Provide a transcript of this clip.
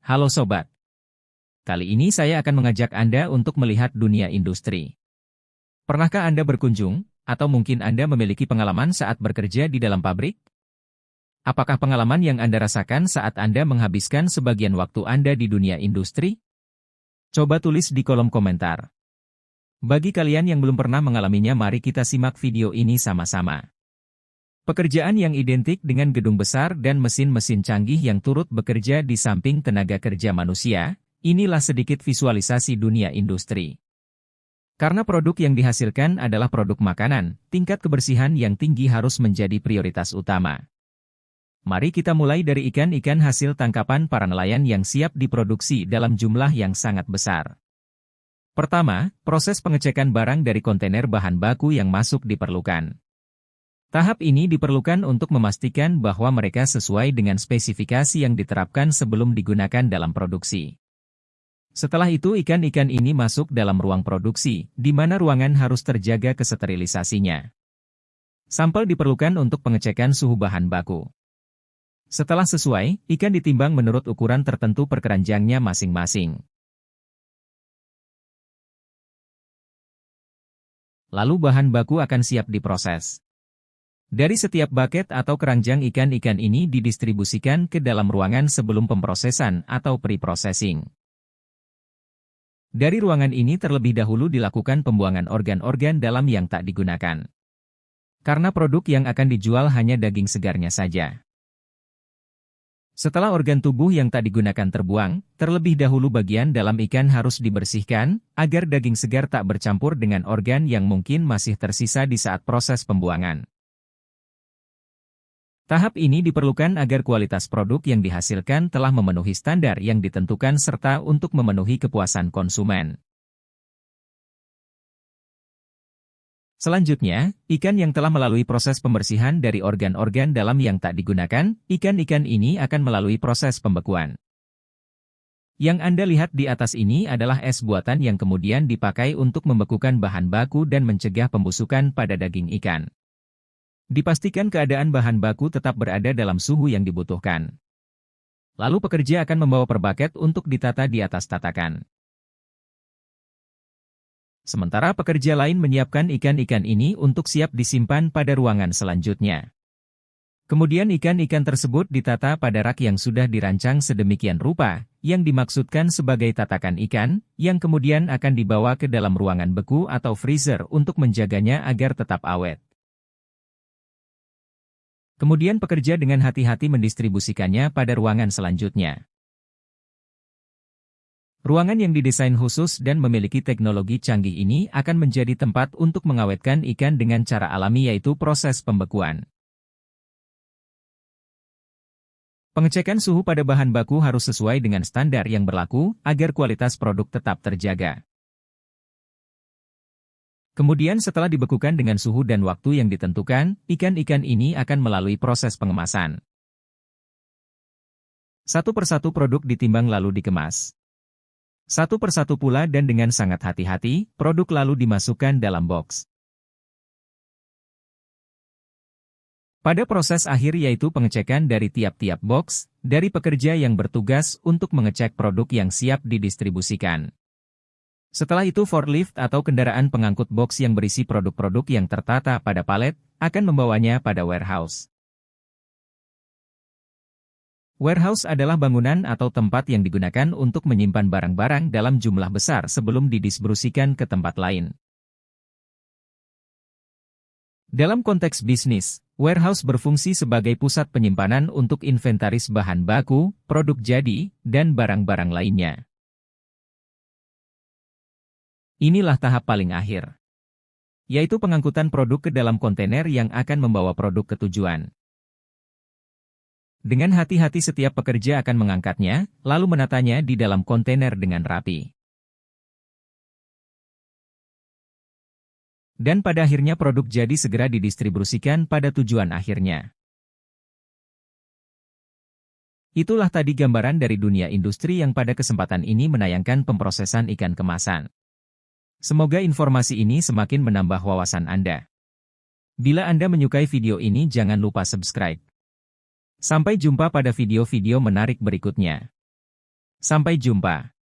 Halo Sobat, kali ini saya akan mengajak Anda untuk melihat dunia industri. Pernahkah Anda berkunjung, atau mungkin Anda memiliki pengalaman saat bekerja di dalam pabrik? Apakah pengalaman yang Anda rasakan saat Anda menghabiskan sebagian waktu Anda di dunia industri? Coba tulis di kolom komentar. Bagi kalian yang belum pernah mengalaminya, mari kita simak video ini sama-sama. Pekerjaan yang identik dengan gedung besar dan mesin-mesin canggih yang turut bekerja di samping tenaga kerja manusia, inilah sedikit visualisasi dunia industri. Karena produk yang dihasilkan adalah produk makanan, tingkat kebersihan yang tinggi harus menjadi prioritas utama. Mari kita mulai dari ikan-ikan hasil tangkapan para nelayan yang siap diproduksi dalam jumlah yang sangat besar. Pertama, proses pengecekan barang dari kontainer bahan baku yang masuk diperlukan. Tahap ini diperlukan untuk memastikan bahwa mereka sesuai dengan spesifikasi yang diterapkan sebelum digunakan dalam produksi. Setelah itu ikan-ikan ini masuk dalam ruang produksi, di mana ruangan harus terjaga kesterilisasinya. Sampel diperlukan untuk pengecekan suhu bahan baku. Setelah sesuai, ikan ditimbang menurut ukuran tertentu per keranjangnya masing-masing. Lalu bahan baku akan siap diproses. Dari setiap bucket atau keranjang ikan-ikan ini didistribusikan ke dalam ruangan sebelum pemprosesan atau pre-processing. Dari ruangan ini terlebih dahulu dilakukan pembuangan organ-organ dalam yang tak digunakan. Karena produk yang akan dijual hanya daging segarnya saja. Setelah organ tubuh yang tak digunakan terbuang, terlebih dahulu bagian dalam ikan harus dibersihkan, agar daging segar tak bercampur dengan organ yang mungkin masih tersisa di saat proses pembuangan. Tahap ini diperlukan agar kualitas produk yang dihasilkan telah memenuhi standar yang ditentukan serta untuk memenuhi kepuasan konsumen. Selanjutnya, ikan yang telah melalui proses pembersihan dari organ-organ dalam yang tak digunakan, ikan-ikan ini akan melalui proses pembekuan. Yang Anda lihat di atas ini adalah es buatan yang kemudian dipakai untuk membekukan bahan baku dan mencegah pembusukan pada daging ikan. Dipastikan keadaan bahan baku tetap berada dalam suhu yang dibutuhkan. Lalu pekerja akan membawa per bucket untuk ditata di atas tatakan. Sementara pekerja lain menyiapkan ikan-ikan ini untuk siap disimpan pada ruangan selanjutnya. Kemudian ikan-ikan tersebut ditata pada rak yang sudah dirancang sedemikian rupa, yang dimaksudkan sebagai tatakan ikan, yang kemudian akan dibawa ke dalam ruangan beku atau freezer untuk menjaganya agar tetap awet. Kemudian pekerja dengan hati-hati mendistribusikannya pada ruangan selanjutnya. Ruangan yang didesain khusus dan memiliki teknologi canggih ini akan menjadi tempat untuk mengawetkan ikan dengan cara alami, yaitu proses pembekuan. Pengecekan suhu pada bahan baku harus sesuai dengan standar yang berlaku, agar kualitas produk tetap terjaga. Kemudian setelah dibekukan dengan suhu dan waktu yang ditentukan, ikan-ikan ini akan melalui proses pengemasan. Satu persatu produk ditimbang lalu dikemas. Satu persatu pula dan dengan sangat hati-hati, produk lalu dimasukkan dalam box. Pada proses akhir yaitu pengecekan dari tiap-tiap box, dari pekerja yang bertugas untuk mengecek produk yang siap didistribusikan. Setelah itu forklift atau kendaraan pengangkut box yang berisi produk-produk yang tertata pada palet, akan membawanya pada warehouse. Warehouse adalah bangunan atau tempat yang digunakan untuk menyimpan barang-barang dalam jumlah besar sebelum didistribusikan ke tempat lain. Dalam konteks bisnis, warehouse berfungsi sebagai pusat penyimpanan untuk inventaris bahan baku, produk jadi, dan barang-barang lainnya. Inilah tahap paling akhir, yaitu pengangkutan produk ke dalam kontainer yang akan membawa produk ke tujuan. Dengan hati-hati setiap pekerja akan mengangkatnya, lalu menatanya di dalam kontainer dengan rapi. Dan pada akhirnya produk jadi segera didistribusikan pada tujuan akhirnya. Itulah tadi gambaran dari dunia industri yang pada kesempatan ini menayangkan pemprosesan ikan kemasan. Semoga informasi ini semakin menambah wawasan Anda. Bila Anda menyukai video ini jangan lupa subscribe. Sampai jumpa pada video-video menarik berikutnya. Sampai jumpa.